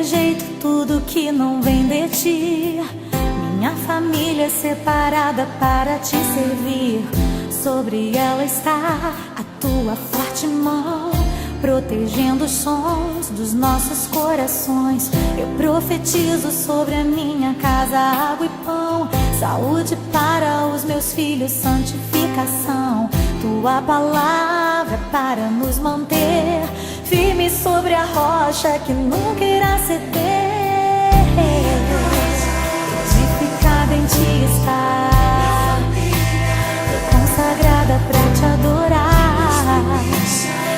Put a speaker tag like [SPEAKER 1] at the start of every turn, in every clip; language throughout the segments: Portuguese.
[SPEAKER 1] rejeito tudo que não vem de ti. Minha família é separada para te servir. Sobre ela está a tua forte mão, protegendo os sons dos nossos corações. Eu profetizo sobre a minha casa água e pão, saúde para os meus filhos, santificação. Tua palavra para nos manter firmes sobre a rocha que nunca irá ceder. Edificada em ti está, consagrada pra te adorar.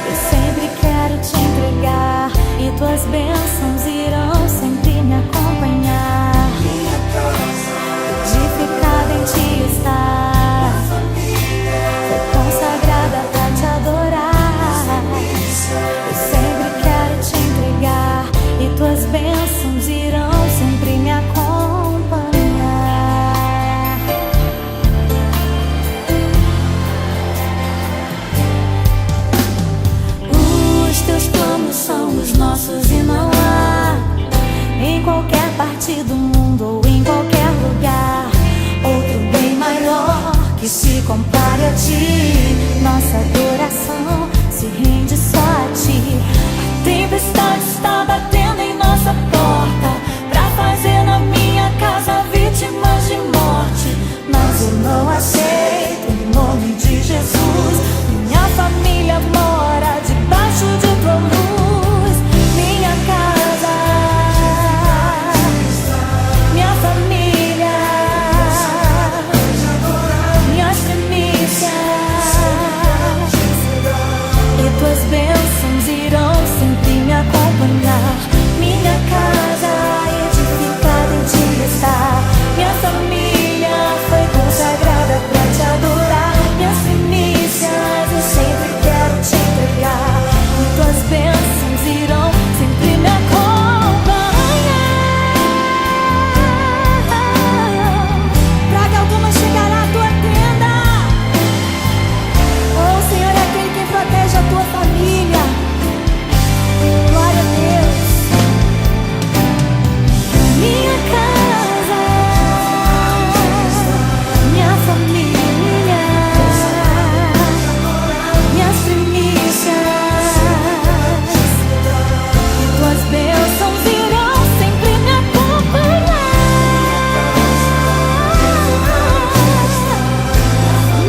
[SPEAKER 1] Eu sempre quero te entregar e tuas bênçãos irão sempre me acompanhar. Edificada em ti está, consagrada pra te adorar. Eu sempre quero te entregar e tuas bênçãos irão sempre me acompanhar. Os teus planos são os nossos e não há em qualquer parte do mundo ou em qualquer lugar outro bem maior que se compare a ti. Nossa adoração se rende só a ti. A tempestade está batendo em nossa porta pra fazer na minha casa vítimas de morte, mas eu não aceito em nome de Jesus. Minha família mora debaixo de tua luz. Minha casa, minha família, minhas primícias e tuas bênçãos irão sempre me acompanhar. Minha casa edificada em ti está. Minha família foi consagrada pra te adorar. Minhas primícias eu sempre quero te entregar e tuas bênçãos irão sempre me acompanhar. Praga alguma chegará à tua tenda. Oh, o Senhor é aquele que protege a tua família. Glória a Deus. Minha casa, minha família, minhas primícias e tuas bênçãos irão sempre me acompanhar.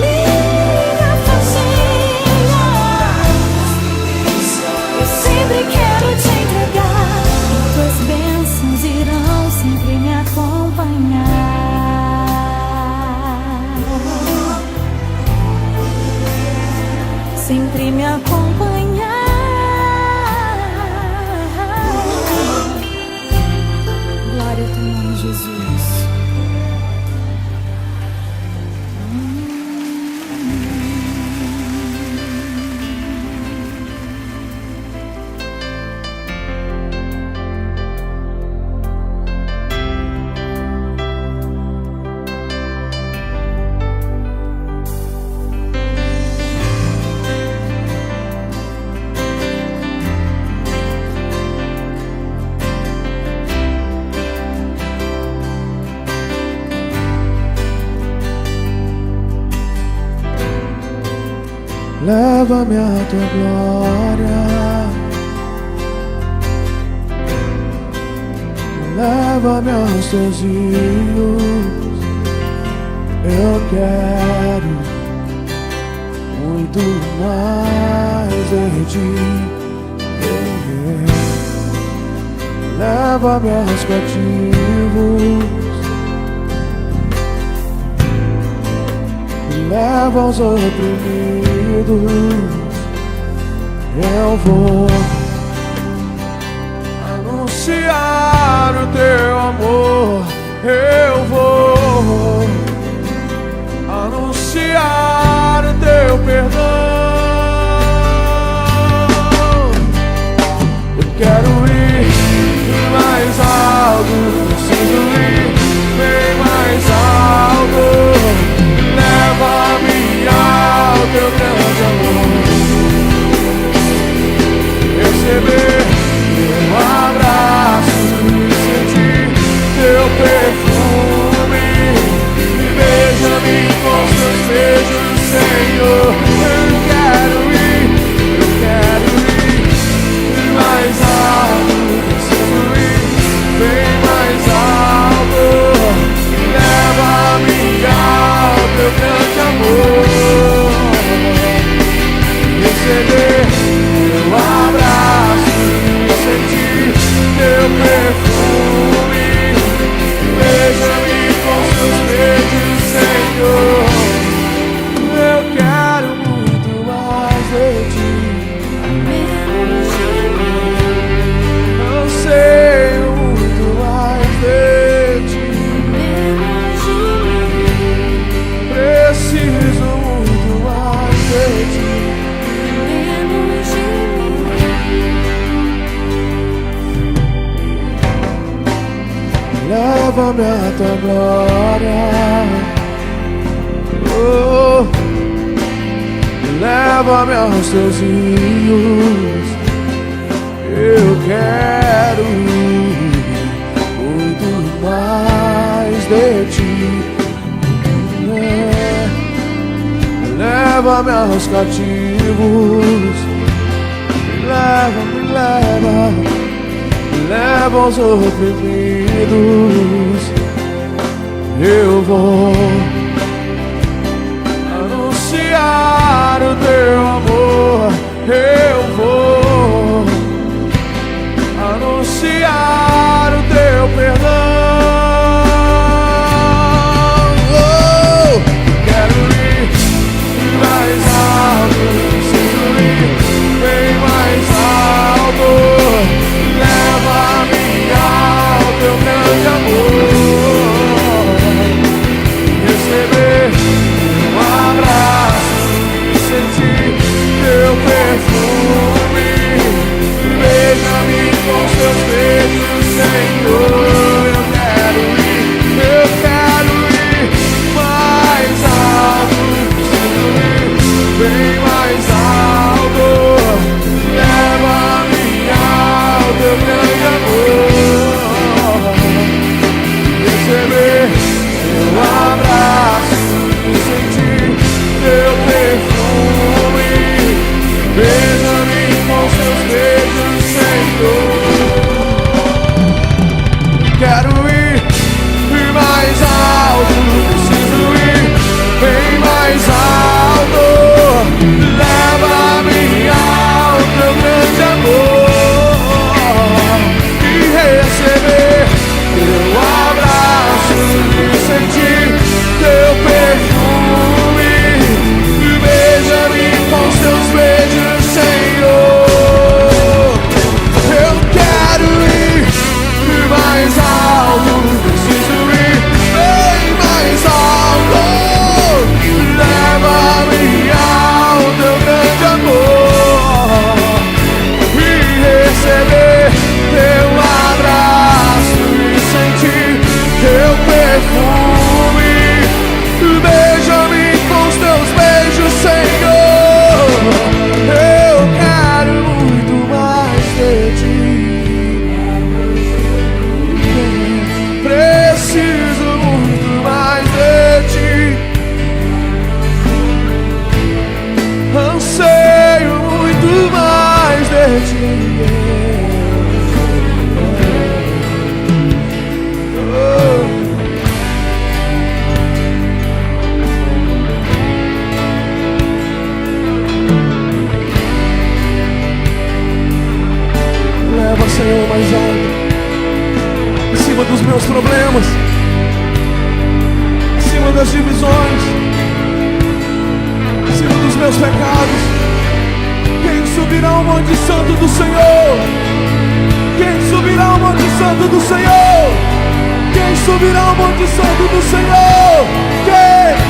[SPEAKER 1] Minha família, eu sempre quero te entregar e tuas bênçãos irão sempre me acompanhar. Sempre me acompanhar. Glória ao teu nome, Jesus.
[SPEAKER 2] Leva-me à tua glória, leva-me aos teus rios. Eu quero muito mais de ti. Leva-me aos cativos, leva aos oprimidos. Eu vou anunciar o teu amor. Eu vou anunciar o teu perdão. Eu quero ir mais alto, preciso ir bem mais alto. Leva-me ao teu grande amor. Eu leva-me à tua glória. Oh, leva-me aos teus rios. Eu quero muito mais de ti. Leva-me aos cativos. Me leva aos oprimidos. Eu vou anunciar o teu amor. Eu vou anunciar o teu perdão. Oh, quero ir mais alto, preciso ir bem mais alto. Leva-me ao teu grande amor. Receber um abraço e sentir teu perfume. Beija-me com seus beijos, Senhor. Eu quero ir mais alto, preciso ir bem mais alto. Leva-me ao teu grande amor. Receber teu abraço e sentir teu perfume. Beija-me com seus beijos, Senhor. Quero ir mais alto, preciso ir bem mais alto. Leva-me ao teu grande amor e receber teu abraço e sentir teu perfume. Beija-me com seus beijos, Senhor. Eu quero ir mais alto, preciso ir bem mais alto. Leva-me ao teu grande amor e receber teu abraço e sentir teu perfume. Beija-me com os teus beijos, Senhor. Eu quero muito mais de ti. Preciso muito mais de ti. Anseio muito mais de ti. Leva, Senhor, mais alto, em cima dos meus problemas, em cima das divisões, em cima dos meus pecados. Quem subirá ao monte santo do Senhor? Quem subirá ao monte santo do Senhor? Quem subirá ao monte santo do Senhor? Quem?